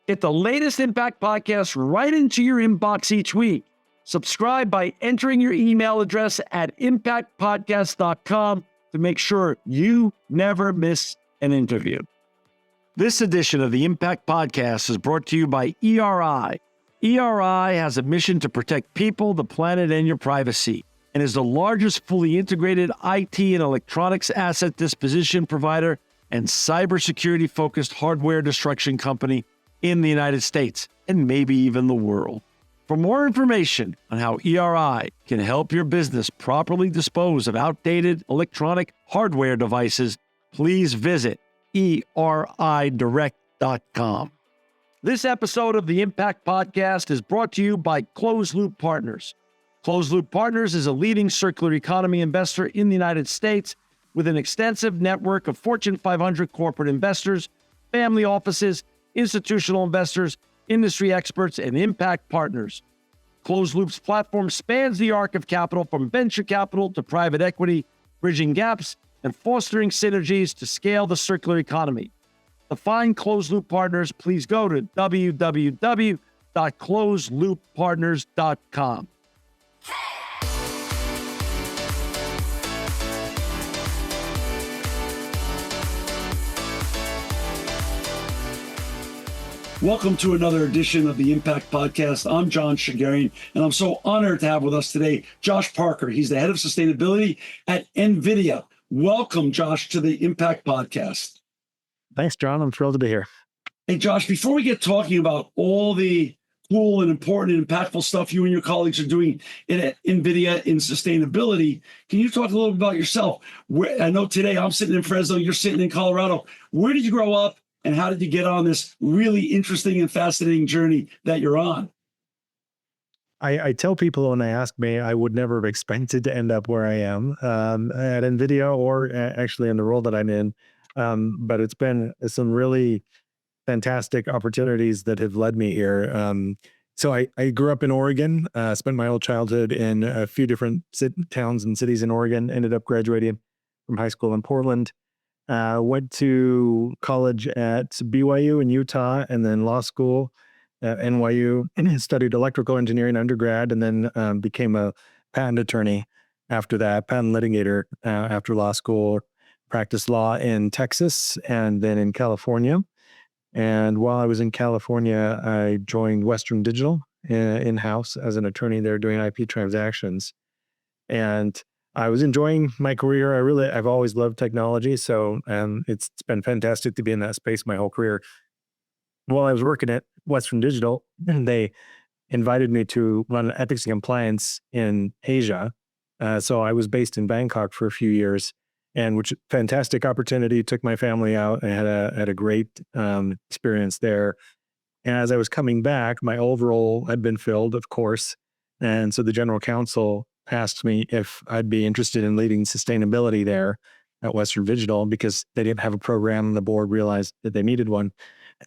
Get the latest Impact Podcast right into your inbox each week. Subscribe by entering your email address at impactpodcast.com to make sure you never miss an interview. This edition of the Impact Podcast is brought to you by ERI. ERI has a mission to protect people, the planet, and your privacy, and is the largest fully integrated IT and electronics asset disposition provider and cybersecurity-focused hardware destruction company in the United States, and maybe even the world. For more information on how ERI can help your business properly dispose of outdated electronic hardware devices, please visit eridirect.com. This episode of the Impact Podcast is brought to you by Closed Loop Partners. Closed Loop Partners is a leading circular economy investor in the United States with an extensive network of Fortune 500 corporate investors, family offices, institutional investors, industry experts, and impact partners. Closed Loop's platform spans the arc of capital from venture capital to private equity, bridging gaps and fostering synergies to scale the circular economy. To find Closed Loop Partners, please go to www.closedlooppartners.com. Welcome to another edition of the Impact Podcast. I'm John Shigarian, and I'm so honored to have with us today Josh Parker. He's the head of sustainability at NVIDIA. Welcome, Josh, to the Impact Podcast. Thanks, John. I'm thrilled to be here. Hey, Josh, before we get talking about all the cool and important and impactful stuff you and your colleagues are doing at NVIDIA in sustainability, can you talk a little bit about yourself? I know today I'm sitting in Fresno, you're sitting in Colorado. Where did you grow up? And how did you get on this really interesting and fascinating journey that you're on? I tell people when they ask me, I would never have expected to end up where I am at NVIDIA or actually in the role that I'm in. But it's been some really fantastic opportunities that have led me here. So I grew up in Oregon, spent my whole childhood in a few different towns and cities in Oregon, ended up graduating from high school in Portland. Went to college at BYU in Utah and then law school at NYU, and studied electrical engineering undergrad, and then became a patent attorney after that, patent litigator after law school, practiced law in Texas and then in California. And while I was in California, I joined Western Digital in-house as an attorney there doing IP transactions. And I was enjoying my career. I've always loved technology. So it's been fantastic to be in that space my whole career. While I was working at Western Digital, they invited me to run ethics and compliance in Asia. So I was based in Bangkok for a few years, and which fantastic opportunity. Took my family out and had a great experience there. And as I was coming back, my old role had been filled, of course. And so the general counsel asked me if I'd be interested in leading sustainability there at Western Digital because they didn't have a program and the board realized that they needed one.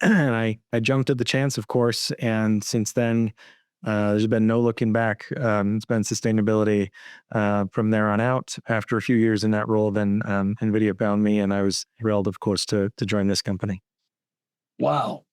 And I jumped at the chance, of course. And since then, there's been no looking back. It's been sustainability from there on out. After a few years in that role, then NVIDIA found me, and I was thrilled, of course, to join this company. Wow.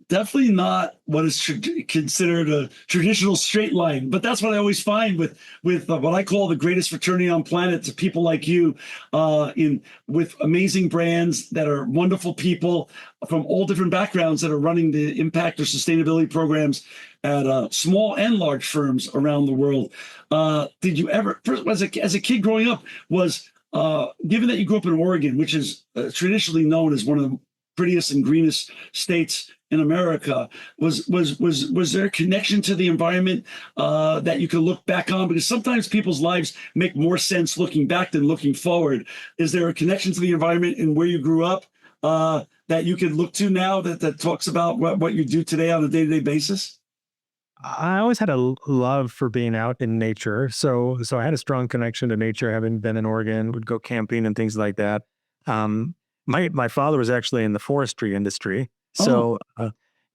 Definitely not what is considered a traditional straight line, but that's what I always find with what I call the greatest fraternity on planet. To people like you, with amazing brands that are wonderful people from all different backgrounds that are running the impact or sustainability programs at small and large firms around the world. Did you ever, as a kid growing up, given that you grew up in Oregon, which is traditionally known as one of the prettiest and greenest states in America, was there a connection to the environment that you could look back on? Because sometimes people's lives make more sense looking back than looking forward. Is there a connection to the environment and where you grew up that you could look to now that talks about what you do today on a day-to-day basis? I always had a love for being out in nature. So I had a strong connection to nature, having been in Oregon, would go camping and things like that. My father was actually in the forestry industry. So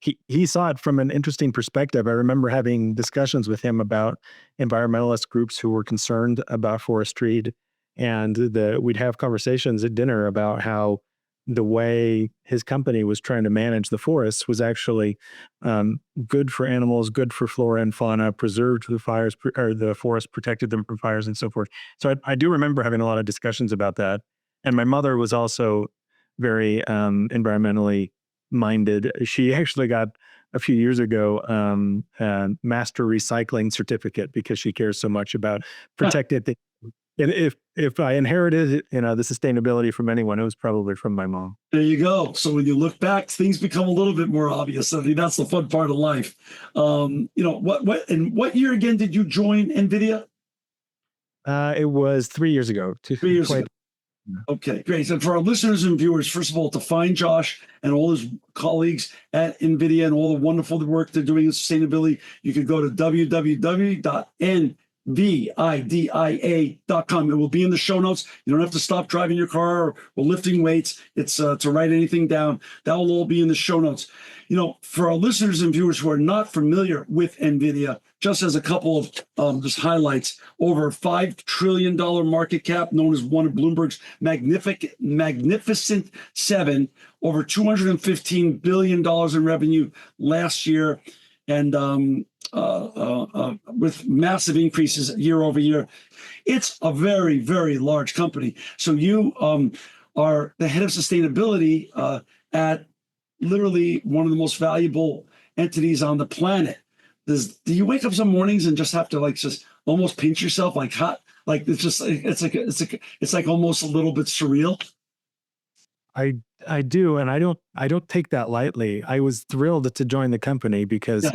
he saw it from an interesting perspective. I remember having discussions with him about environmentalist groups who were concerned about forestry, and we'd have conversations at dinner about how the way his company was trying to manage the forests was actually good for animals, good for flora and fauna, preserved the fires or the forest, protected them from fires and so forth. So I do remember having a lot of discussions about that. And my mother was also very environmentally minded. She actually got a few years ago a master recycling certificate because she cares so much about protecting things. And if I inherited, the sustainability from anyone, it was probably from my mom. There you go. So when you look back, things become a little bit more obvious. I think that's the fun part of life. What year again did you join NVIDIA? It was 3 years ago. 3 years ago. Okay, great. So for our listeners and viewers, first of all, to find Josh and all his colleagues at NVIDIA and all the wonderful work they're doing in sustainability, you could go to www.nvidia.com. It will be in the show notes. You don't have to stop driving your car or lifting weights. It's to write anything down. That will all be in the show notes. For our listeners and viewers who are not familiar with NVIDIA, just as a couple of just highlights, over $5 trillion market cap, known as one of Bloomberg's magnificent seven, over $215 billion in revenue last year, and with massive increases year over year. It's a very, very large company. So you are the head of sustainability at literally one of the most valuable entities on the planet. Do you wake up some mornings and just have to just almost pinch yourself like hot? Like it's like almost a little bit surreal. I do, and I don't take that lightly. I was thrilled to join the company because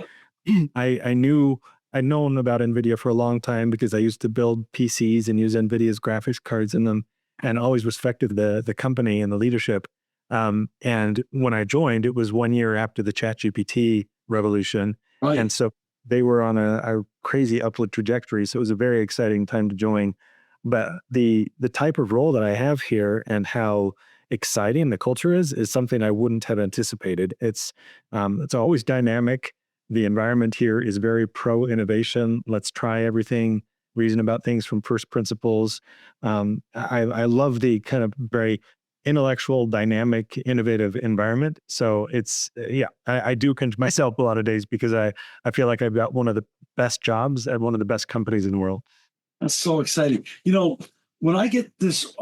I'd known about NVIDIA for a long time because I used to build PCs and use NVIDIA's graphics cards in them, and always respected the company and the leadership. And when I joined, it was 1 year after the ChatGPT revolution, Right. and so they were on a crazy upward trajectory. So it was a very exciting time to join. But the type of role that I have here and how exciting the culture is something I wouldn't have anticipated. It's always dynamic. The environment here is very pro innovation. Let's try everything, reason about things from first principles. I love the kind of very intellectual, dynamic, innovative environment. So I do pinch myself a lot of days because I feel like I've got one of the best jobs at one of the best companies in the world. That's so exciting. When I get this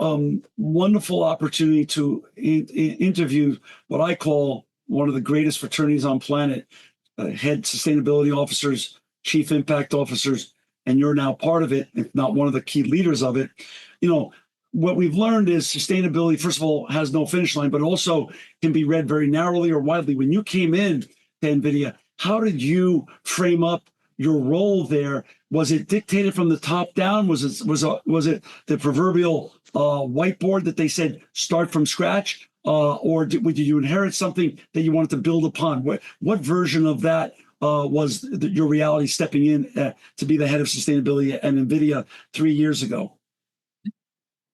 wonderful opportunity to interview what I call one of the greatest fraternities on planet, head sustainability officers, chief impact officers, and you're now part of it, if not one of the key leaders of it, what we've learned is sustainability, first of all, has no finish line, but also can be read very narrowly or widely. When you came in to NVIDIA, how did you frame up your role there? Was it dictated from the top down? Was it the proverbial whiteboard that they said start from scratch, or did you inherit something that you wanted to build upon? What version of that was your reality stepping in to be the head of sustainability at NVIDIA 3 years ago?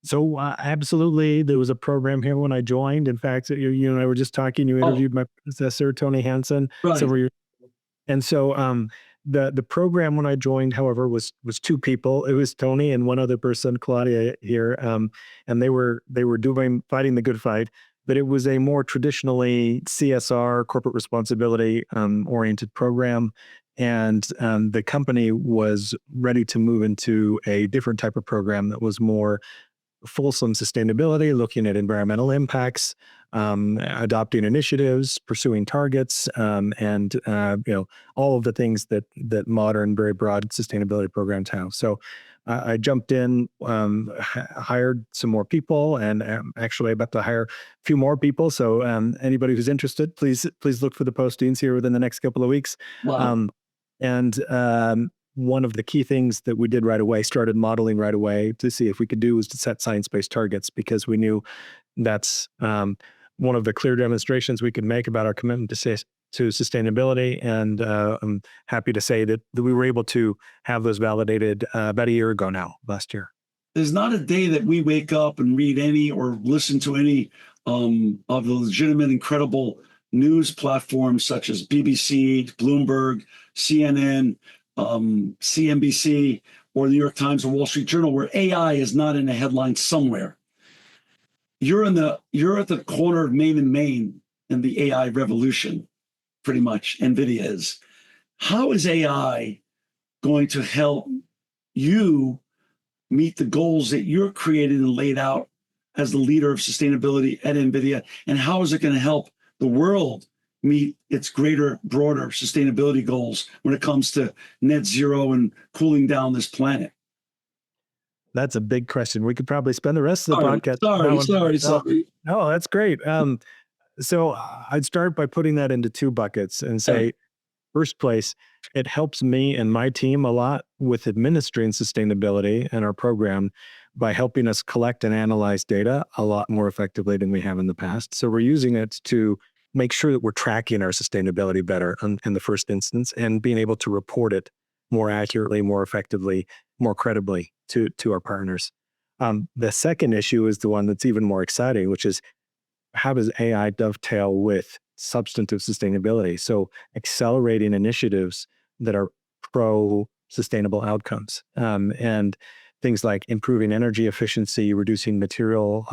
So absolutely, there was a program here when I joined. In fact, you and I were just talking. You interviewed my predecessor, Tony Hansen, several years ago. And so the program when I joined, however, was two people. It was Tony and one other person, Claudia here, and they were fighting the good fight. But it was a more traditionally CSR, corporate responsibility oriented program. And the company was ready to move into a different type of program that was more fulsome sustainability, looking at environmental impacts, adopting initiatives, pursuing targets, and all of the things that modern, very broad sustainability programs have. So I jumped in, hired some more people, and actually about to hire a few more people. So anybody who's interested, please look for the postings here within the next couple of weeks. Wow. One of the key things that we did right away, started modeling right away to see if we could do, was to set science-based targets, because we knew that's one of the clear demonstrations we could make about our commitment to sustainability. And I'm happy to say that we were able to have those validated about a year ago now, last year. There's not a day that we wake up and read any or listen to any of the legitimate, incredible news platforms such as BBC, Bloomberg, CNN, CNBC, or the New York Times or Wall Street Journal, where AI is not in a headline somewhere. you're at the corner of Main and Main in the AI revolution, pretty much. NVIDIA is. How is AI going to help you meet the goals that you're created and laid out as the leader of sustainability at NVIDIA? And how is it going to help the world meet its greater, broader sustainability goals when it comes to net zero and cooling down this planet? That's a big question. We could probably spend the rest of the podcast. Sorry. No, that's great. So I'd start by putting that into two buckets and say, first place, it helps me and my team a lot with administering sustainability and our program by helping us collect and analyze data a lot more effectively than we have in the past. So we're using it to make sure that we're tracking our sustainability better in the first instance and being able to report it more accurately, more effectively, more credibly to our partners. The second issue is the one that's even more exciting, which is how does AI dovetail with substantive sustainability? So accelerating initiatives that are pro sustainable outcomes, and things like improving energy efficiency, reducing material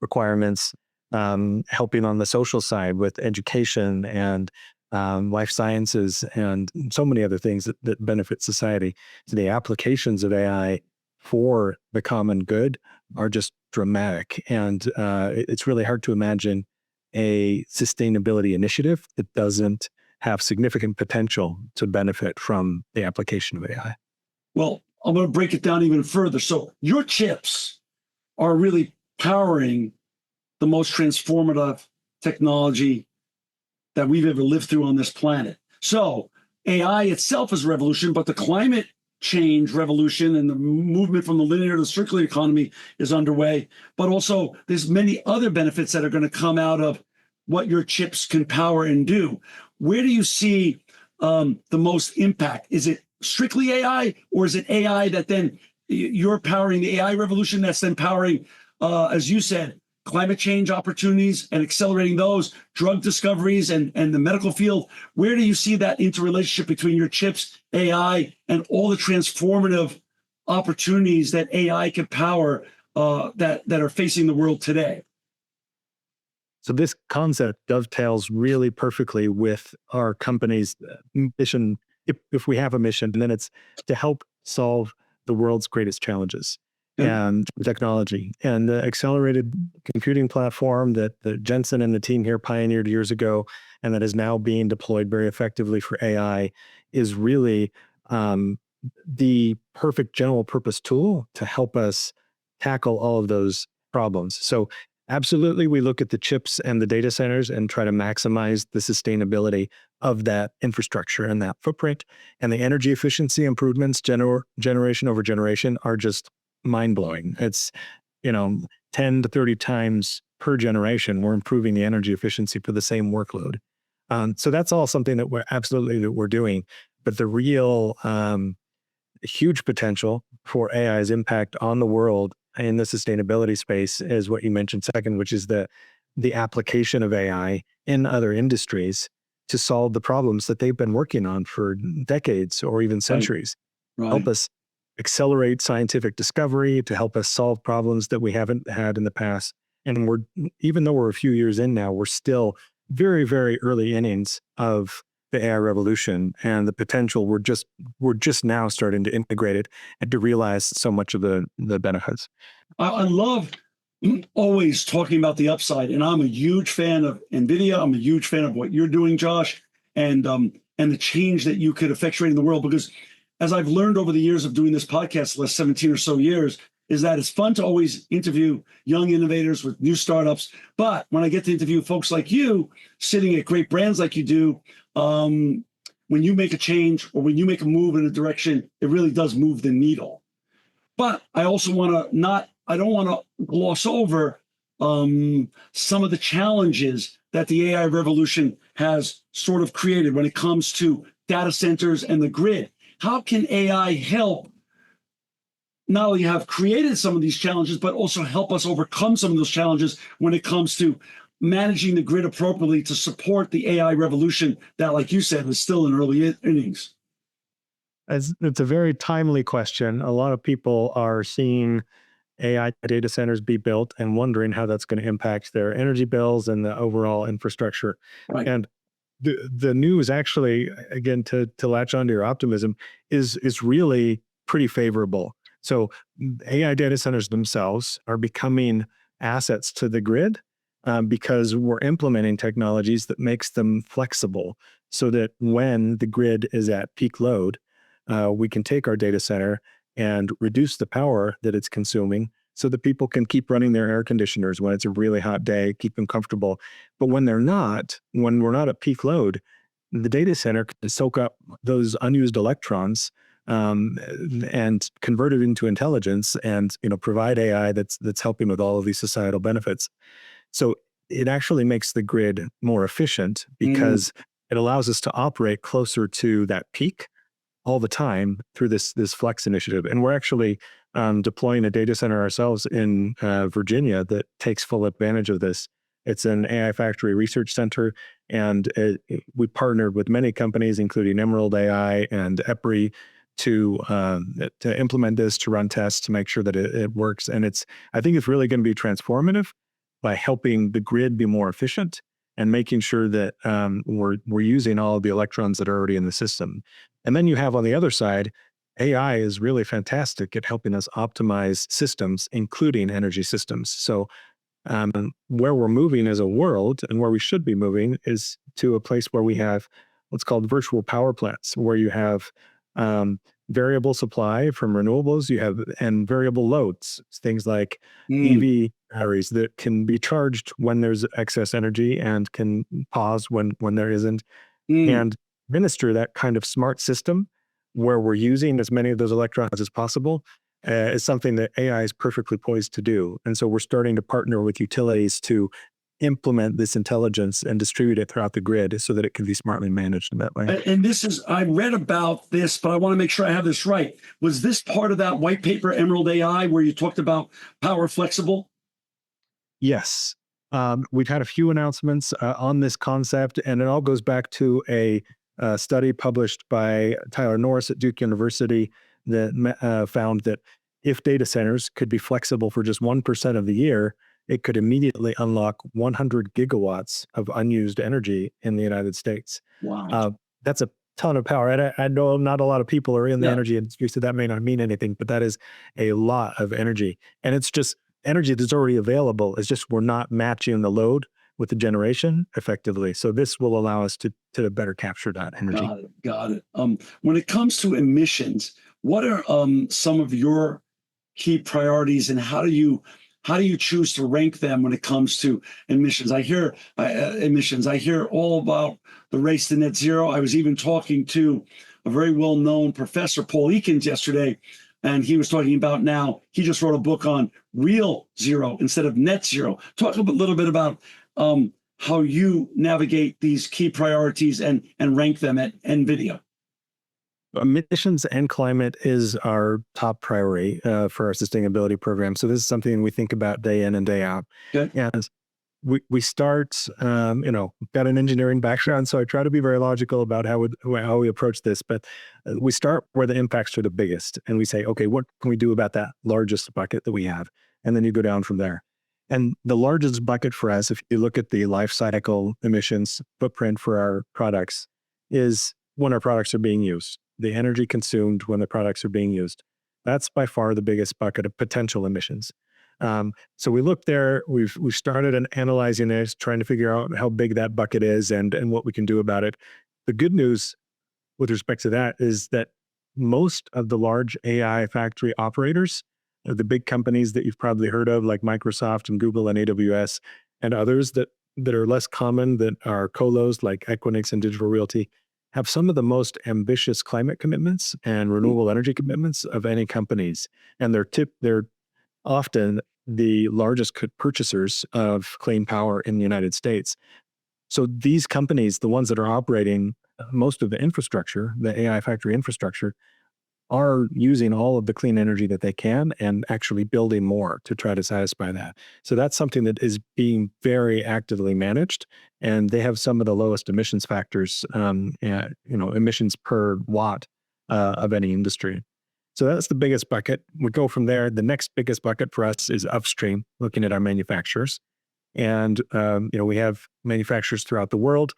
requirements, helping on the social side with education and life sciences, and so many other things that benefit society. So the applications of AI for the common good are just dramatic. And it's really hard to imagine a sustainability initiative that doesn't have significant potential to benefit from the application of AI. Well, I'm going to break it down even further. So your chips are really powering the most transformative technology that we've ever lived through on this planet. So AI itself is a revolution, but the climate change revolution and the movement from the linear to the circular economy is underway. But also there's many other benefits that are going to come out of what your chips can power and do. Where do you see the most impact? Is it strictly AI, or is it AI that then you're powering the AI revolution that's then powering, as you said, climate change opportunities and accelerating those, drug discoveries and the medical field? Where do you see that interrelationship between your chips, AI, and all the transformative opportunities that AI can power that are facing the world today? So this concept dovetails really perfectly with our company's mission. If we have a mission, and then it's to help solve the world's greatest challenges and technology. And the accelerated computing platform that Jensen and the team here pioneered years ago, and that is now being deployed very effectively for AI, is really the perfect general purpose tool to help us tackle all of those problems. So absolutely, we look at the chips and the data centers and try to maximize the sustainability of that infrastructure and that footprint. And the energy efficiency improvements generation over generation are just mind-blowing. It's, 10 to 30 times per generation, we're improving the energy efficiency for the same workload. So that's all something that we're doing. But the real huge potential for AI's impact on the world in the sustainability space is what you mentioned second, which is the application of AI in other industries to solve the problems that they've been working on for decades or even centuries. Right. Help us accelerate scientific discovery, to help us solve problems that we haven't had in the past. And even though we're a few years in now, we're still very, very early innings of the AI revolution, and the potential, we're just now starting to integrate it and to realize so much of the benefits. I love always talking about the upside, and I'm a huge fan of NVIDIA. I'm a huge fan of what you're doing, Josh, and the change that you could effectuate in the world. Because as I've learned over the years of doing this podcast, the last 17 or so years, is that it's fun to always interview young innovators with new startups. But when I get to interview folks like you, sitting at great brands like you do, when you make a change or when you make a move in a direction, it really does move the needle. But I also I don't want to gloss over some of the challenges that the AI revolution has sort of created when it comes to data centers and the grid. How can AI help not only have created some of these challenges, but also help us overcome some of those challenges when it comes to managing the grid appropriately to support the AI revolution that, like you said, is still in early innings? It's a very timely question. A lot of people are seeing AI data centers be built and wondering how that's going to impact their energy bills and the overall infrastructure. Right. And the news actually, again, to latch onto your optimism, is really pretty favorable. So AI data centers themselves are becoming assets to the grid, because we're implementing technologies that makes them flexible, so that when the grid is at peak load, we can take our data center and reduce the power that it's consuming, so that people can keep running their air conditioners when it's a really hot day, keep them comfortable. But when they're not, when we're not at peak load, the data center can soak up those unused electrons, um, and convert it into intelligence, and provide AI that's helping with all of these societal benefits. So it actually makes the grid more efficient, Mm, because it allows us to operate closer to that peak all the time through this Flex initiative. And we're actually deploying a data center ourselves in Virginia that takes full advantage of this. It's an AI factory research center, and we partnered with many companies, including Emerald AI and EPRI, to implement this, to run tests, to make sure that it works. And I think it's really going to be transformative by helping the grid be more efficient and making sure that we're using all of the electrons that are already in the system. And then you have on the other side, AI is really fantastic at helping us optimize systems, including energy systems. So where we're moving as a world, and where we should be moving, is to a place where we have what's called virtual power plants, where you have um, variable supply from renewables, you have and variable loads, things like mm, EV batteries that can be charged when there's excess energy and can pause when there isn't, mm. and administer that kind of smart system where we're using as many of those electrons as possible, is something that AI is perfectly poised to do. And so we're starting to partner with utilities to implement this intelligence and distribute it throughout the grid so that it can be smartly managed in that way. And this is, I read about this, but I want to make sure I have this right. Was this part of that white paper, Emerald AI, where you talked about power flexible? Yes. We've had a few announcements on this concept, and it all goes back to a study published by Tyler Norris at Duke University that found that if data centers could be flexible for just 1% of the year, it could immediately unlock 100 gigawatts of unused energy in the United States. Wow. Uh, that's a ton of power. And I know not a lot of people are in the Yeah. energy industry, so that may not mean anything, but that is a lot of energy. And it's just energy that's already available. It's just we're not matching the load with the generation effectively. So this will allow us to better capture that energy. Got it. Got it. When it comes to emissions, what are some of your key priorities, and how do you choose to rank them when it comes to emissions? I hear emissions. I hear all about the race to net zero. I was even talking to a very well-known professor, Paul Ekins, yesterday, and he was talking about now he just wrote a book on real zero instead of net zero. Talk little bit about how you navigate these key priorities and rank them at NVIDIA. Emissions and climate is our top priority for our sustainability program. So this is something we think about day in and day out. Okay. And we start, got an engineering background, so I try to be very logical about how we approach this. But we start where the impacts are the biggest, and we say, okay, what can we do about that largest bucket that we have? And then you go down from there. And the largest bucket for us, if you look at the life cycle emissions footprint for our products, is when our products are being used, the energy consumed when the products are being used. That's by far the biggest bucket of potential emissions. So we look there. We've started analyzing this, trying to figure out how big that bucket is and what we can do about it. The good news with respect to that is that most of the large AI factory operators, the big companies that you've probably heard of, like Microsoft and Google and AWS, and others that are less common, that are colos like Equinix and Digital Realty, have some of the most ambitious climate commitments and renewable energy commitments of any companies. And they're often the largest purchasers of clean power in the United States. So these companies, the ones that are operating most of the infrastructure, the AI factory infrastructure, are using all of the clean energy that they can and actually building more to try to satisfy that. So that's something that is being very actively managed, and they have some of the lowest emissions factors, emissions per watt of any industry. So that's the biggest bucket. We go from there. The next biggest bucket for us is upstream, looking at our manufacturers. And we have manufacturers throughout the world,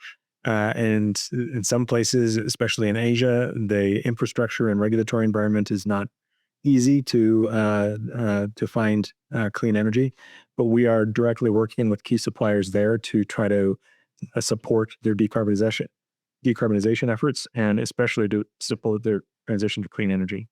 and in some places, especially in Asia, the infrastructure and regulatory environment is not easy to find clean energy. But we are directly working with key suppliers there to try to support their decarbonization efforts, and especially to support their transition to clean energy.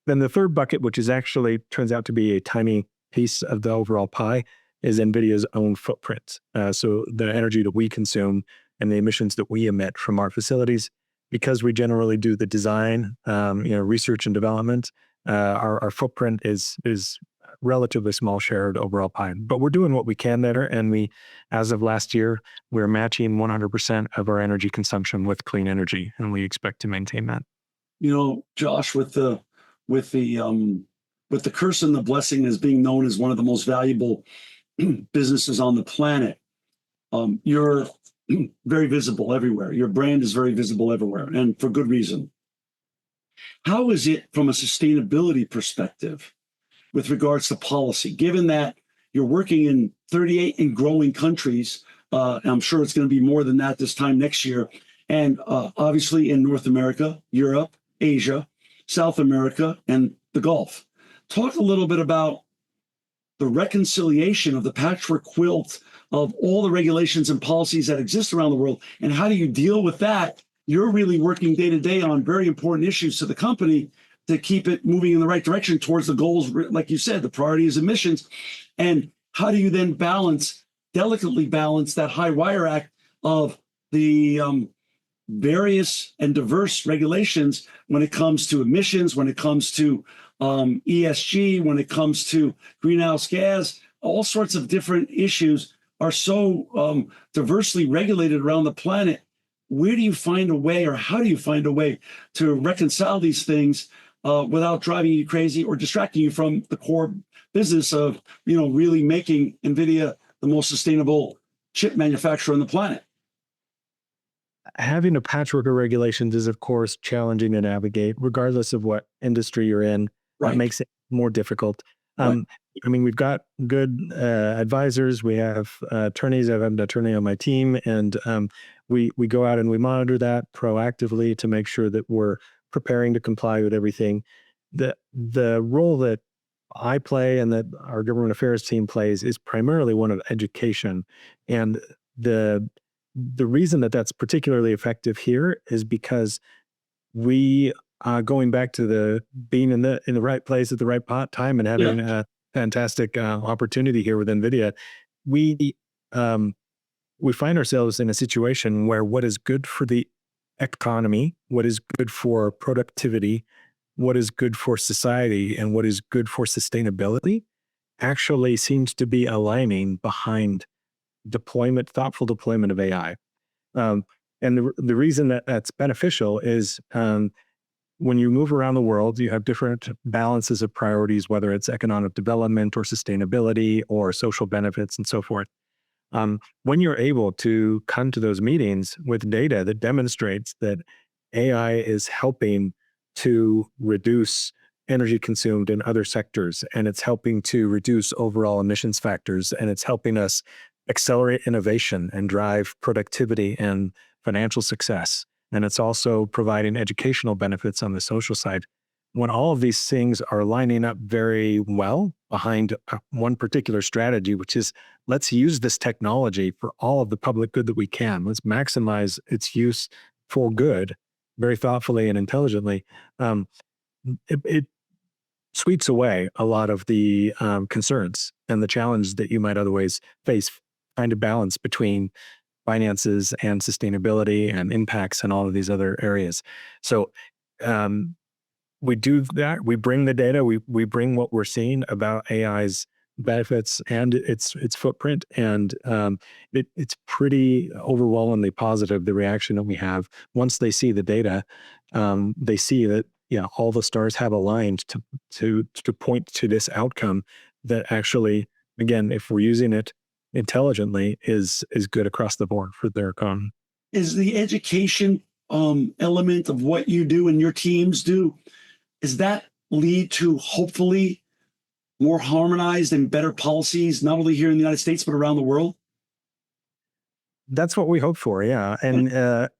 Then the third bucket, which is actually turns out to be a tiny piece of the overall pie, is NVIDIA's own footprint. So the energy that we consume and the emissions that we emit from our facilities, because we generally do the design, research and development, our footprint is relatively small share of the overall pie. But we're doing what we can there, and as of last year, we're matching 100% of our energy consumption with clean energy, and we expect to maintain that. Josh, with the curse and the blessing as being known as one of the most valuable businesses on the planet, you're very visible everywhere. Your brand is very visible everywhere, and for good reason. How is it from a sustainability perspective with regards to policy, given that you're working in 38 and growing countries? I'm sure it's going to be more than that this time next year. And obviously in North America, Europe, Asia, South America, and the Gulf. Talk a little bit about the reconciliation of the patchwork quilt of all the regulations and policies that exist around the world, and how do you deal with that? You're really working day to day on very important issues to the company to keep it moving in the right direction towards the goals, like you said, the priority is emissions. And how do you then delicately balance that high wire act of the various and diverse regulations when it comes to emissions, when it comes to ESG, when it comes to greenhouse gas? All sorts of different issues are so diversely regulated around the planet. Where do you find a way, or how do you find a way to reconcile these things without driving you crazy or distracting you from the core business of, really making NVIDIA the most sustainable chip manufacturer on the planet? Having a patchwork of regulations is, of course, challenging to navigate, regardless of what industry you're in. That Right. makes it more difficult. Right. We've got good advisors. We have attorneys. I have an attorney on my team, and we go out and we monitor that proactively to make sure that we're preparing to comply with everything. The role that I play and that our government affairs team plays is primarily one of education, and the reason that that's particularly effective here is because we going back to the being in the right place at the right time and Yeah. having a fantastic opportunity here with NVIDIA. We we find ourselves in a situation where what is good for the economy, what is good for productivity, what is good for society, and what is good for sustainability actually seems to be aligning behind thoughtful deployment of AI. Um, and the reason that that's beneficial is when you move around the world, you have different balances of priorities, whether it's economic development or sustainability or social benefits and so forth. When you're able to come to those meetings with data that demonstrates that AI is helping to reduce energy consumed in other sectors, and it's helping to reduce overall emissions factors, and it's helping us accelerate innovation and drive productivity and financial success, and it's also providing educational benefits on the social side. When all of these things are lining up very well behind one particular strategy, which is let's use this technology for all of the public good that we can. Let's maximize its use for good, very thoughtfully and intelligently. It sweeps away a lot of the concerns and the challenges that you might otherwise face, trying to balance between finances and sustainability and impacts and all of these other areas. So we do that. We bring the data. We bring what we're seeing about AI's benefits and its footprint, and it's pretty overwhelmingly positive. The reaction that we have once they see the data, they see that all the stars have aligned to point to this outcome that actually, again, if we're using it intelligently, is good across the board for their economy. Is the education element of what you do and your teams do, is that lead to hopefully more harmonized and better policies, not only here in the United States, but around the world? That's what we hope for, yeah. And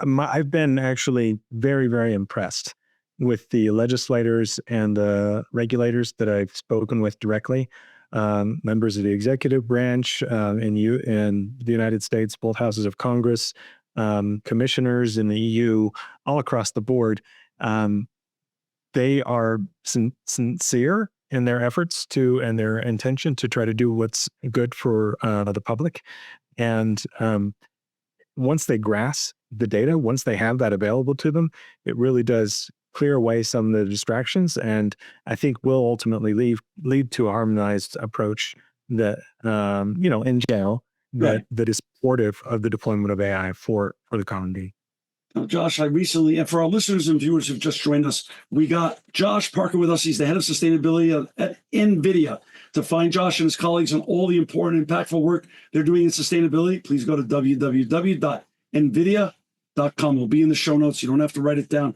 I've been actually very, very impressed with the legislators and the regulators that I've spoken with directly, members of the executive branch in the United States, both houses of Congress, commissioners in the EU, all across the board. Um, they are sincere in their efforts to and their intention to try to do what's good for the public. And once they grasp the data, once they have that available to them, it really does clear away some of the distractions, and I think will ultimately lead to a harmonized approach that in general Right. that is supportive of the deployment of AI for the common good. Now, Josh, I recently, and for our listeners and viewers who've just joined us, we got Josh Parker with us. He's the head of sustainability at NVIDIA. To find Josh and his colleagues on all the important, impactful work they're doing in sustainability, please go to www.nvidia.com. It'll be in the show notes. You don't have to write it down.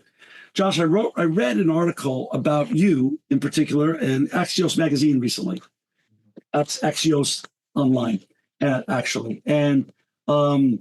Josh, I read an article about you in particular in Axios magazine recently. That's Axios online, actually, and it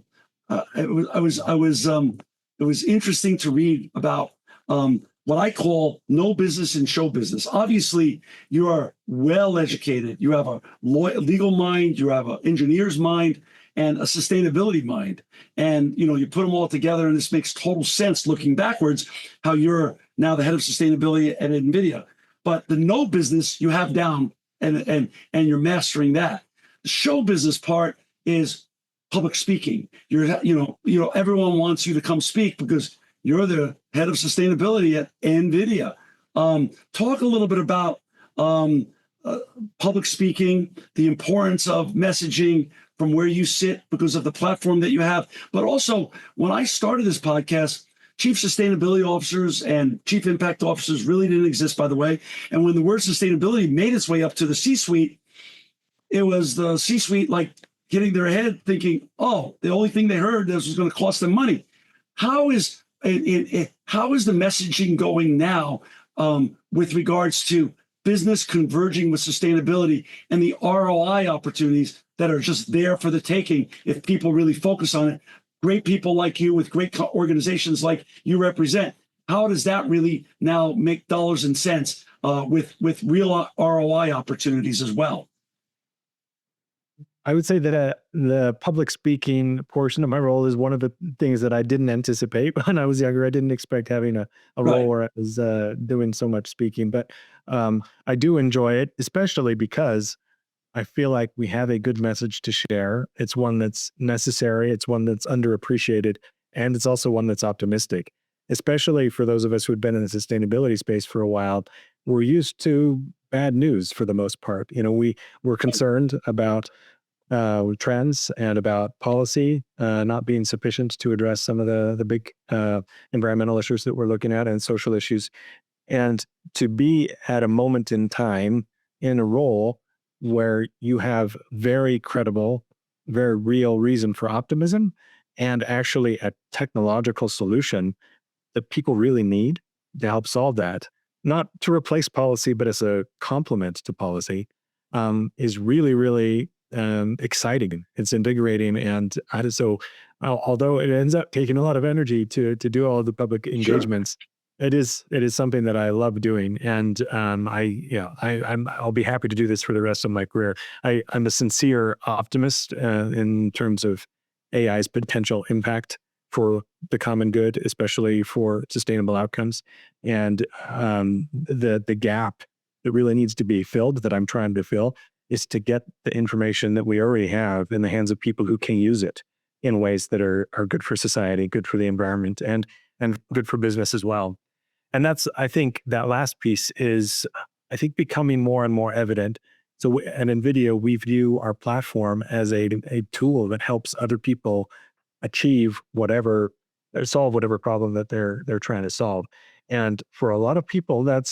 was interesting to read about what I call no business in show business. Obviously, you are well educated. You have a legal mind, you have an engineer's mind, and a sustainability mind. And you put them all together, and this makes total sense looking backwards, how you're now the head of sustainability at NVIDIA. But the no business you have down, and you're mastering that. The show business part is public speaking. Everyone wants you to come speak because you're the head of sustainability at NVIDIA. Talk a little bit about public speaking, the importance of messaging from where you sit because of the platform that you have. But also, when I started this podcast, chief sustainability officers and chief impact officers really didn't exist, by the way. And when the word sustainability made its way up to the C-suite, it was the C-suite like getting their head thinking, oh, the only thing they heard was going to cost them money. How is the messaging going now with regards to business converging with sustainability and the ROI opportunities that are just there for the taking if people really focus on it? Great people like you with great organizations like you represent. How does that really now make dollars and cents with real ROI opportunities as well? I would say that the public speaking portion of my role is one of the things that I didn't anticipate when I was younger. I didn't expect having a role Right. where I was doing so much speaking, but I do enjoy it, especially because I feel like we have a good message to share. It's one that's necessary, it's one that's underappreciated, and it's also one that's optimistic, especially for those of us who had been in the sustainability space for a while. We're used to bad news for the most part. We're concerned about trends and about policy not being sufficient to address some of the big environmental issues that we're looking at and social issues. And to be at a moment in time in a role where you have very credible, very real reason for optimism and actually a technological solution that people really need to help solve that, not to replace policy, but as a complement to policy, is really, really exciting. It's invigorating, and although it ends up taking a lot of energy to do all of the public Sure. engagements, it is something that I love doing, and I'll be happy to do this for the rest of my career. I'm a sincere optimist in terms of AI's potential impact for the common good, especially for sustainable outcomes. And the gap that really needs to be filled, that I'm trying to fill, is to get the information that we already have in the hands of people who can use it in ways that are good for society, good for the environment, and good for business as well. And I think that last piece is, I think, becoming more and more evident. So at NVIDIA, we view our platform as a tool that helps other people achieve whatever, solve whatever problem that they're trying to solve. And for a lot of people, that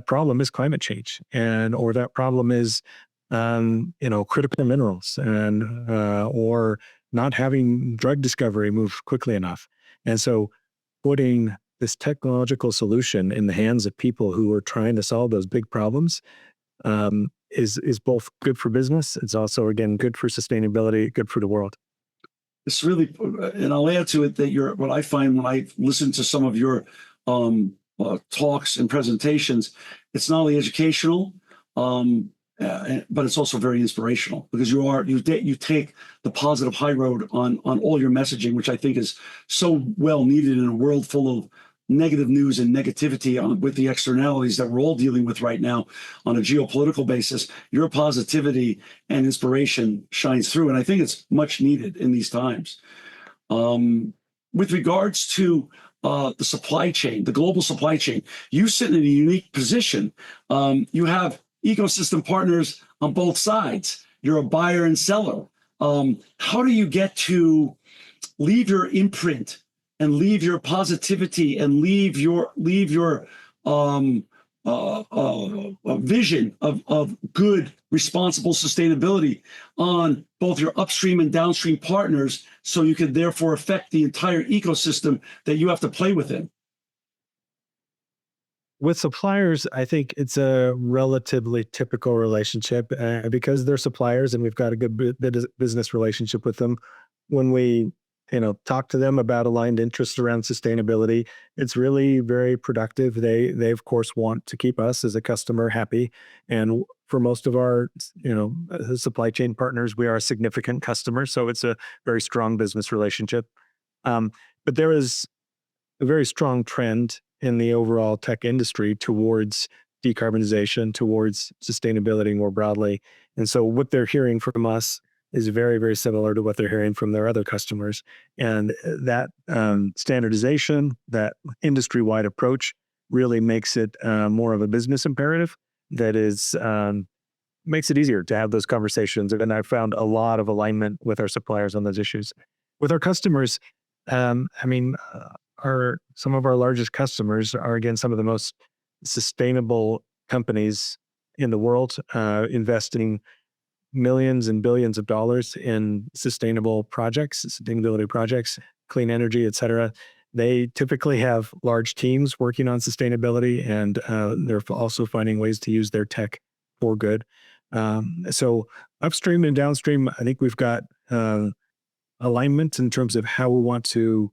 problem is climate change, or that problem is critical minerals, and or not having drug discovery move quickly enough. And so putting this technological solution in the hands of people who are trying to solve those big problems is both good for business. It's also, again, good for sustainability, good for the world. It's really, and I'll add to it that what I find when I listen to some of your talks and presentations, it's not only educational, but it's also very inspirational, because you take the positive high road on all your messaging, which I think is so well needed in a world full of negative news and negativity with the externalities that we're all dealing with right now on a geopolitical basis. Your positivity and inspiration shines through, and I think it's much needed in these times. With regards to the supply chain, the global supply chain, you sit in a unique position. You have ecosystem partners on both sides. You're a buyer and seller. How do you get to leave your imprint and leave your positivity and leave your vision of good, responsible sustainability on both your upstream and downstream partners, so you can therefore affect the entire ecosystem that you have to play within? With suppliers, I think it's a relatively typical relationship because they're suppliers and we've got a good business relationship with them. When we, talk to them about aligned interests around sustainability, it's really very productive. They of course want to keep us as a customer happy, and for most of our, supply chain partners, we are a significant customer, so it's a very strong business relationship. But there is a very strong trend in the overall tech industry towards decarbonization, towards sustainability more broadly. And so what they're hearing from us is very, very similar to what they're hearing from their other customers. And that standardization, that industry-wide approach really makes it more of a business imperative that is makes it easier to have those conversations. And I've found a lot of alignment with our suppliers on those issues. With our customers, I mean, some of our largest customers are, again, some of the most sustainable companies in the world, investing millions and billions of dollars in sustainable projects, sustainability projects, clean energy, et cetera. They typically have large teams working on sustainability, and they're also finding ways to use their tech for good. So upstream and downstream, I think we've got alignment in terms of how we want to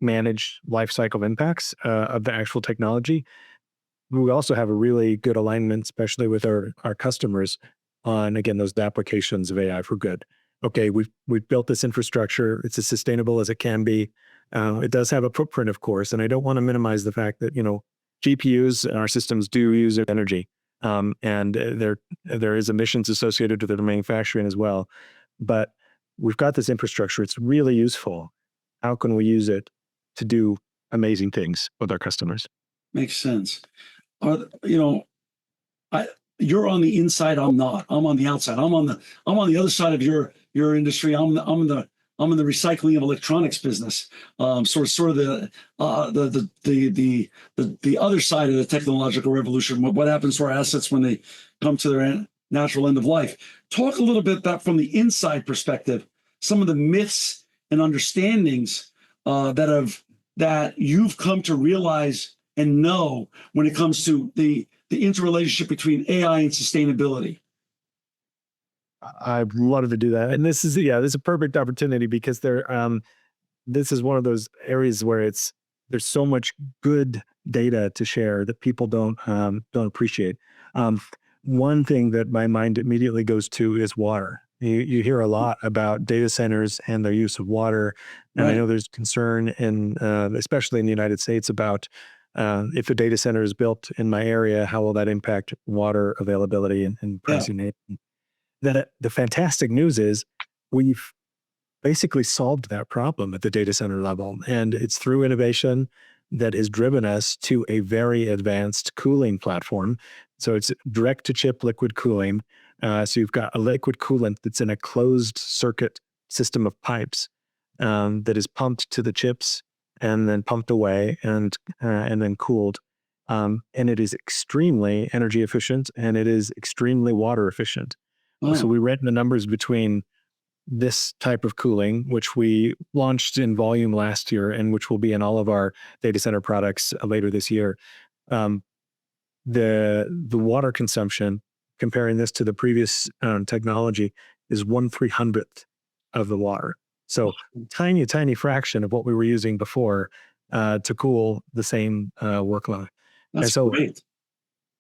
manage life cycle impacts of the actual technology. We also have a really good alignment, especially with our customers, on, again, those applications of AI for good. Okay, we've built this infrastructure. It's as sustainable as it can be. It does have a footprint, of course, and I don't want to minimize the fact that GPUs and our systems do use energy, and there is emissions associated with their manufacturing as well. But we've got this infrastructure. It's really useful. How can we use it to do amazing things with our customers? Makes sense. You're on the inside. I'm not. I'm on the outside. I'm on the other side of your industry. I'm in the recycling of electronics business. Sort of the other side of the technological revolution. What happens to our assets when they come to their natural end of life? Talk a little bit about, from the inside perspective, some of the myths and understandings that you've come to realize and know when it comes to the interrelationship between AI and sustainability. I'd love to do that. And this is a perfect opportunity because this is one of those areas where there's so much good data to share that people don't appreciate. One thing that my mind immediately goes to is water. You hear a lot about data centers and their use of water. And I know there's concern especially in the United States about if a data center is built in my area, how will that impact water availability and pricing? The fantastic news is we've basically solved that problem at the data center level. And it's through innovation that has driven us to a very advanced cooling platform. So it's direct to chip liquid cooling. So you've got a liquid coolant that's in a closed circuit system of pipes that is pumped to the chips and then pumped away and then cooled. And it is extremely energy efficient and it is extremely water efficient. Wow. So we ran the numbers between this type of cooling, which we launched in volume last year and which will be in all of our data center products later this year. Um, the water consumption, comparing this to the previous technology, is 1/300th of the water. So tiny fraction of what we were using before to cool the same workload. And That's so great.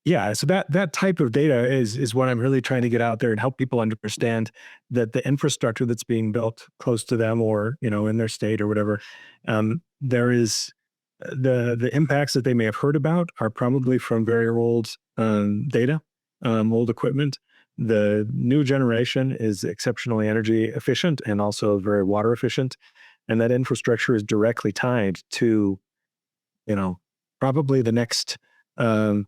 yeah, so that type of data is what I'm really trying to get out there and help people understand that the infrastructure that's being built close to them or in their state or whatever, there is the impacts that they may have heard about are probably from very old data, old equipment. The new generation is exceptionally energy efficient and also very water efficient, and that infrastructure is directly tied to you know probably the next. Um,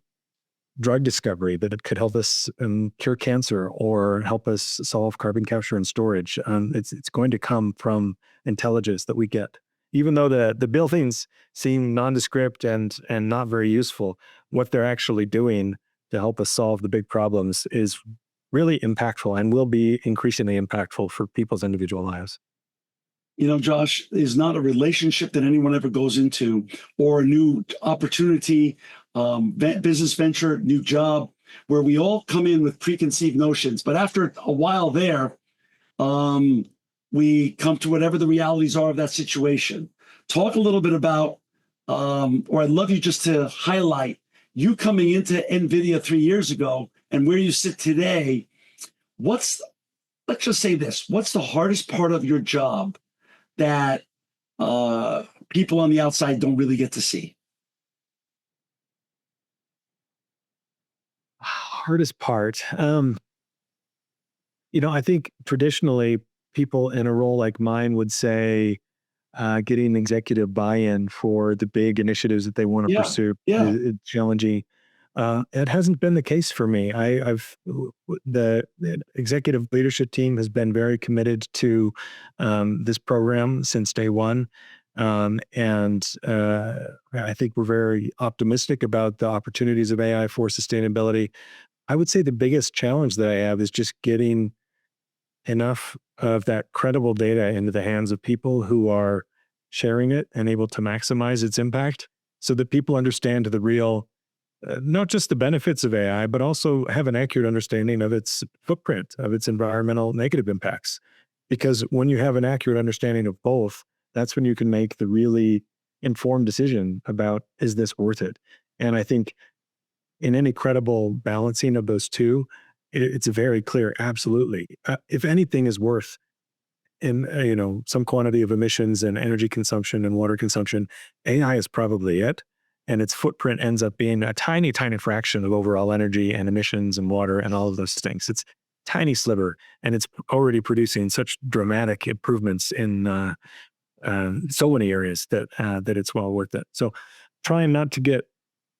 Drug discovery that it could help us cure cancer or help us solve carbon capture and storage. It's going to come from intelligence that we get. Even though the buildings seem nondescript and not very useful, what they're actually doing to help us solve the big problems is really impactful and will be increasingly impactful for people's individual lives. Josh, is not a relationship that anyone ever goes into or a new opportunity, business venture, new job, where we all come in with preconceived notions. But after a while there, we come to whatever the realities are of that situation. Talk a little bit about, or I'd love you just to highlight you coming into NVIDIA 3 years ago and where you sit today. Let's just say this, what's the hardest part of your job that people on the outside don't really get to see? Hardest part. I think traditionally people in a role like mine would say getting executive buy-in for the big initiatives that they want to Yeah, pursue yeah, is challenging. It hasn't been the case for me. The executive leadership team has been very committed to this program since day one, and I think we're very optimistic about the opportunities of AI for sustainability. I would say the biggest challenge that I have is just getting enough of that credible data into the hands of people who are sharing it and able to maximize its impact so that people understand the real, not just the benefits of AI, but also have an accurate understanding of its footprint, of its environmental negative impacts. Because when you have an accurate understanding of both, that's when you can make the really informed decision about is this worth it? And I think in any credible balancing of those two, it's very clear. Absolutely, if anything is worth in some quantity of emissions and energy consumption and water consumption, AI is probably it. And its footprint ends up being a tiny fraction of overall energy and emissions and water and all of those things. It's tiny sliver, and it's already producing such dramatic improvements in so many areas that it's well worth it. So, trying not to get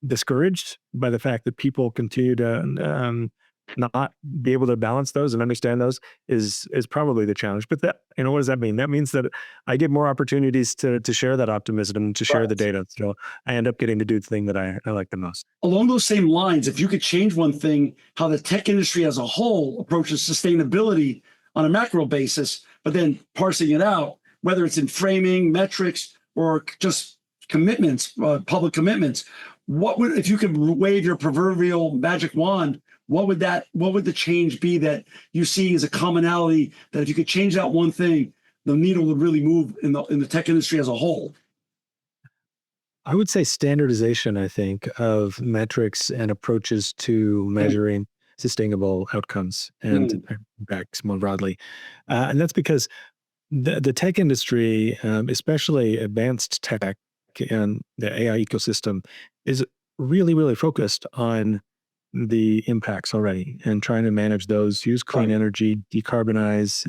discouraged by the fact that people continue to not be able to balance those and understand those is probably the challenge. But that what does that mean? That means that I get more opportunities to share that optimism and to share the right. data. So I end up getting to do the thing that I like the most. Along those same lines, if you could change one thing, how the tech industry as a whole approaches sustainability on a macro basis, but then parsing it out, whether it's in framing, metrics, or just commitments, public commitments, what would, if you could wave your proverbial magic wand, what would the change be that you see as a commonality that if you could change that one thing, the needle would really move in the tech industry as a whole? I would say standardization, I think, of metrics and approaches to Mm, measuring sustainable outcomes and mm, impacts more broadly. And that's because the tech industry, especially advanced tech and the AI ecosystem, is really focused on the impacts already and trying to manage those, use clean right. energy, decarbonize,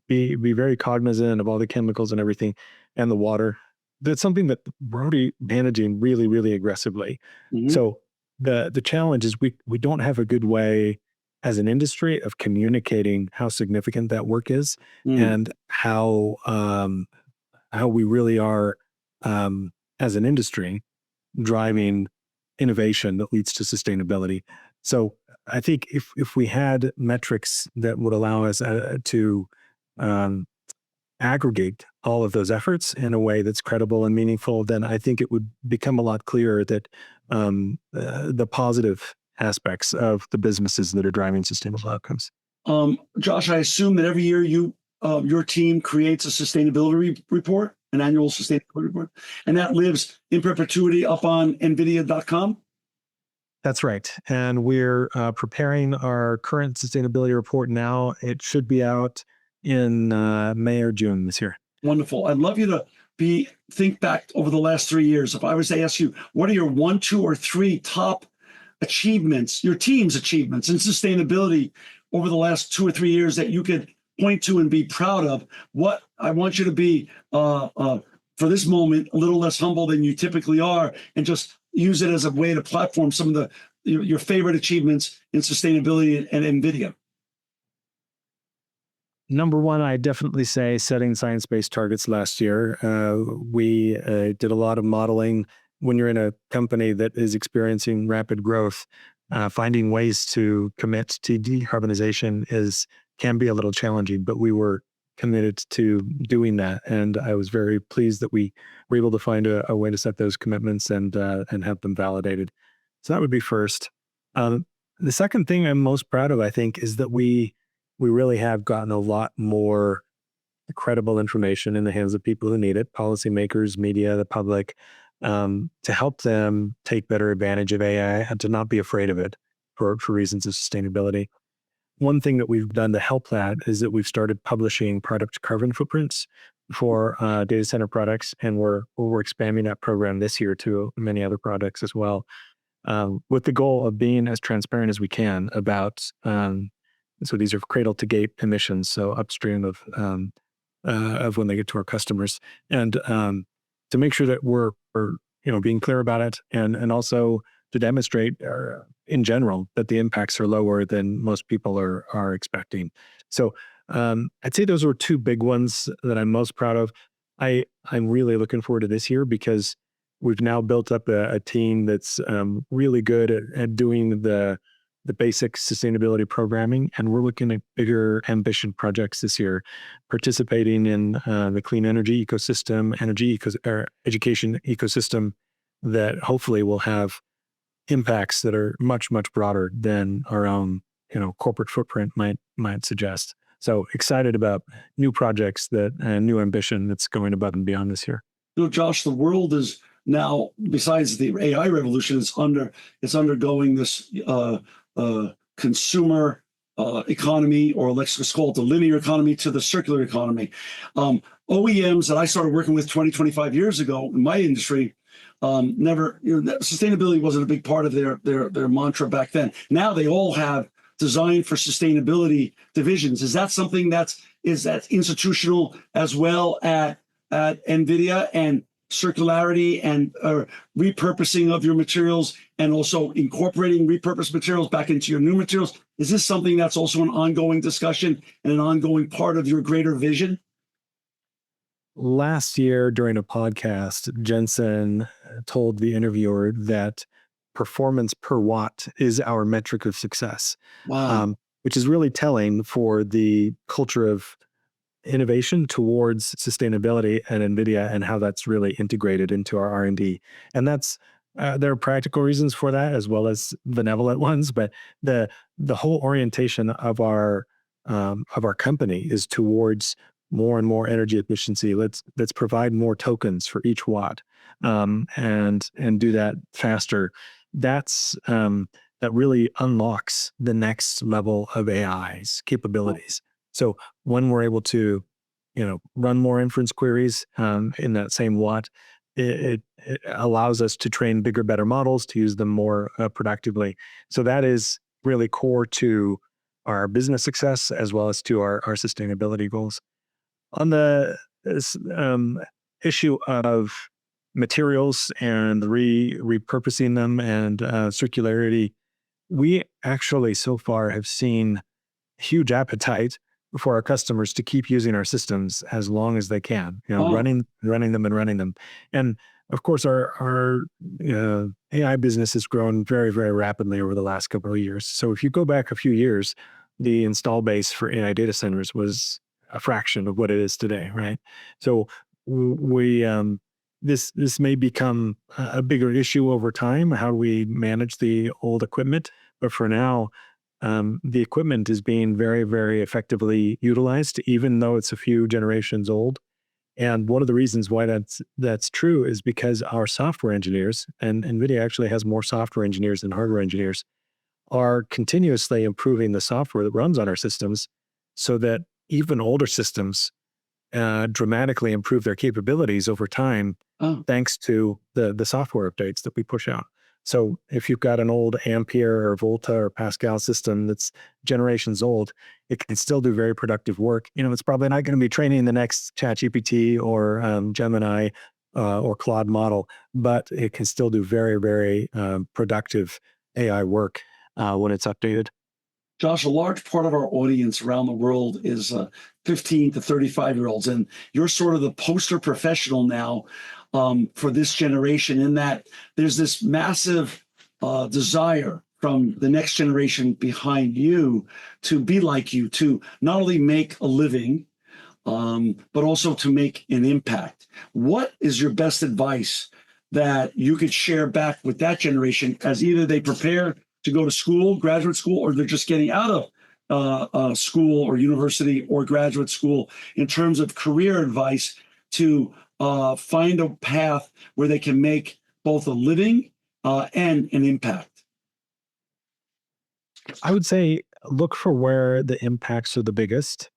be very cognizant of all the chemicals and everything and the water. That's something that we're already managing really aggressively. Mhm, So the challenge is we don't have a good way as an industry of communicating how significant that work is mm, and how we really are as an industry driving innovation that leads to sustainability. So I think if we had metrics that would allow us to um, aggregate all of those efforts in a way that's credible and meaningful, then I think it would become a lot clearer that the positive aspects of the businesses that are driving sustainable outcomes. Josh, I assume that every year your team creates a sustainability report, an annual sustainability report, and that lives in perpetuity up on NVIDIA.com. That's right. And we're preparing our current sustainability report now. It should be out in May or June this year. Wonderful. I'd love you to think back over the last 3 years. If I was to ask you, what are your 1, 2, or 3 top achievements, your team's achievements in sustainability over the last 2 or 3 years that you could point to and be proud of? What I want you to be for this moment a little less humble than you typically are, and just use it as a way to platform some of your favorite achievements in sustainability and NVIDIA. Number one, I definitely say setting science-based targets last year. We did a lot of modeling. When you're in a company that is experiencing rapid growth, finding ways to commit to decarbonization can be a little challenging, but we were committed to doing that. And I was very pleased that we were able to find a way to set those commitments and have them validated. So that would be first. The second thing I'm most proud of, I think, is that we really have gotten a lot more credible information in the hands of people who need it, policymakers, media, the public, to help them take better advantage of AI and to not be afraid of it for reasons of sustainability. One thing that we've done to help that is that we've started publishing product carbon footprints for data center products, and we're expanding that program this year to many other products as well, with the goal of being as transparent as we can about so these are cradle to gate emissions, so upstream of when they get to our customers, and to make sure that we're being clear about it, and also to demonstrate in general that the impacts are lower than most people are expecting. So I'd say those were 2 big ones that I'm most proud of. I'm really looking forward to this year because we've now built up a team that's really good at doing the basic sustainability programming, and we're looking at bigger ambition projects this year, participating in the clean energy ecosystem, education ecosystem that hopefully will have impacts that are much, much broader than our own corporate footprint might suggest. So excited about new projects and new ambition that's going above and beyond this year. Josh, the world is now, besides the AI revolution, it's undergoing this consumer economy, or let's just call it the linear economy to the circular economy. OEMs that I started working with 20, 25 years ago in my industry, never, sustainability wasn't a big part of their mantra back then. Now they all have design for sustainability divisions. Is that something that's institutional as well at NVIDIA, and circularity and repurposing of your materials, and also incorporating repurposed materials back into your new materials? Is this something that's also an ongoing discussion and an ongoing part of your greater vision? Last year during a podcast, Jensen told the interviewer that performance per watt is our metric of success. Wow. Which is really telling for the culture of innovation towards sustainability at NVIDIA, and how that's really integrated into our R&D. And that's there are practical reasons for that as well as benevolent ones, but the whole orientation of our company is towards more and more energy efficiency. Let's provide more tokens for each watt, and do that faster. That really unlocks the next level of AI's capabilities. So when we're able to, run more inference queries in that same watt, it allows us to train bigger, better models, to use them more productively. So that is really core to our business success as well as to our sustainability goals. On the issue of materials and repurposing them and circularity, we actually so far have seen huge appetite for our customers to keep using our systems as long as they can, Oh, running them. And of course, our AI business has grown very, very rapidly over the last couple of years. So if you go back a few years, the install base for AI data centers was a fraction of what it is today, right? So we this may become a bigger issue over time. How do we manage the old equipment? But for now, the equipment is being very, very effectively utilized, even though it's a few generations old. And one of the reasons why that's true is because our software engineers, and NVIDIA actually has more software engineers than hardware engineers, are continuously improving the software that runs on our systems so that even older systems dramatically improve their capabilities over time, oh, thanks to the software updates that we push out. So if you've got an old Ampere or Volta or Pascal system that's generations old, it can still do very productive work. It's probably not going to be training the next ChatGPT or Gemini or Claude model, but it can still do very, very productive AI work when it's updated. Josh, a large part of our audience around the world is 15 to 35-year-olds, and you're sort of the poster professional now for this generation, in that there's this massive desire from the next generation behind you to be like you, to not only make a living, but also to make an impact. What is your best advice that you could share back with that generation as either they prepare to go to school, graduate school, or they're just getting out of school or university or graduate school, in terms of career advice to find a path where they can make both a living and an impact? I would say look for where the impacts are the biggest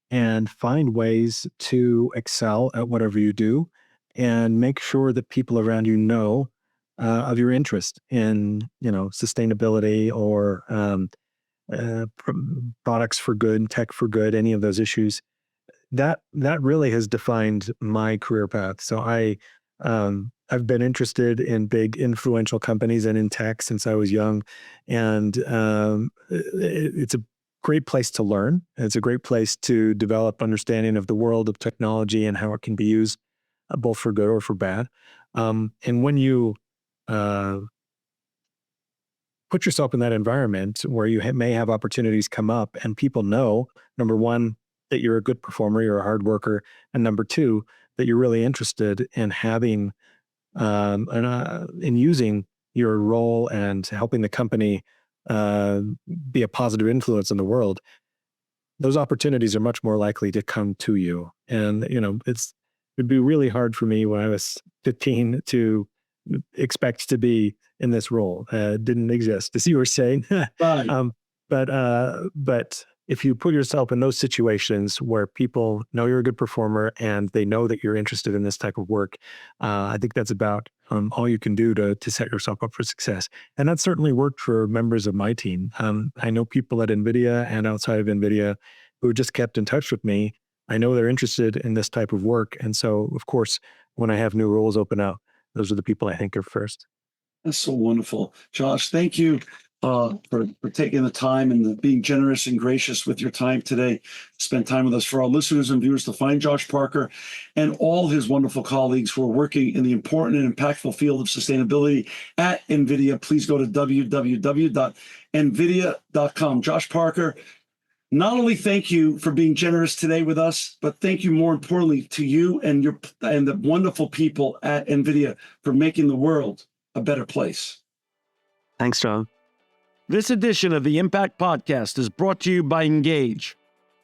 and find ways to excel at whatever you do, and make sure that people around you know of your interest in sustainability or products for good, tech for good, any of those issues. That really has defined my career path. So I've been interested in big influential companies and in tech since I was young, and it's a great place to learn. It's a great place to develop understanding of the world of technology and how it can be used both for good or for bad. And when you uh, put yourself in that environment where you may have opportunities come up and people know, number one, that you're a good performer, you're a hard worker, and number two, that you're really interested in having in using your role and helping the company uh, be a positive influence in the world, those opportunities are much more likely to come to you. And it'd be really hard for me when I was 15 to expect to be in this role. Didn't exist, as you were saying. Right. um, but if you put yourself in those situations where people know you're a good performer and they know that you're interested in this type of work, I think that's about all you can do to set yourself up for success. And that certainly worked for members of my team. I know people at NVIDIA and outside of NVIDIA who just kept in touch with me. I know they're interested in this type of work. And so, of course, when I have new roles open up, those are the people I think are first. That's so wonderful. Josh, thank you for taking the time and being generous and gracious with your time today. Spend time with us. For our listeners and viewers, to find Josh Parker and all his wonderful colleagues who are working in the important and impactful field of sustainability at NVIDIA, please go to www.nvidia.com. Josh Parker, not only thank you for being generous today with us, but thank you more importantly to you and the wonderful people at NVIDIA for making the world a better place. Thanks, John. This edition of the Impact Podcast is brought to you by Engage.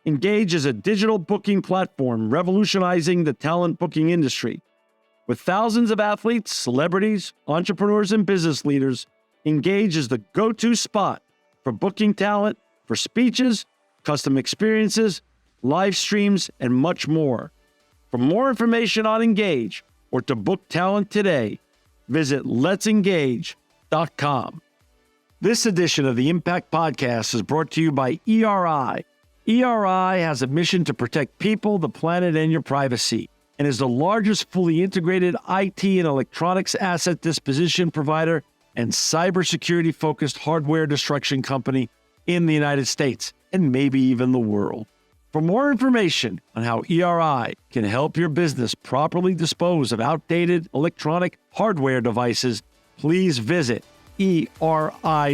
Engage is a digital booking platform revolutionizing the talent booking industry. With thousands of athletes, celebrities, entrepreneurs, and business leaders, Engage is the go-to spot for booking talent, for speeches, custom experiences, live streams, and much more. For more information on Engage or to book talent today, visit letsengage.com. This edition of the Impact Podcast is brought to you by ERI. ERI has a mission to protect people, the planet, and your privacy, and is the largest fully integrated IT and electronics asset disposition provider and cybersecurity-focused hardware destruction company in the United States, and maybe even the world. For more information on how ERI can help your business properly dispose of outdated electronic hardware devices, please visit eridirect.com.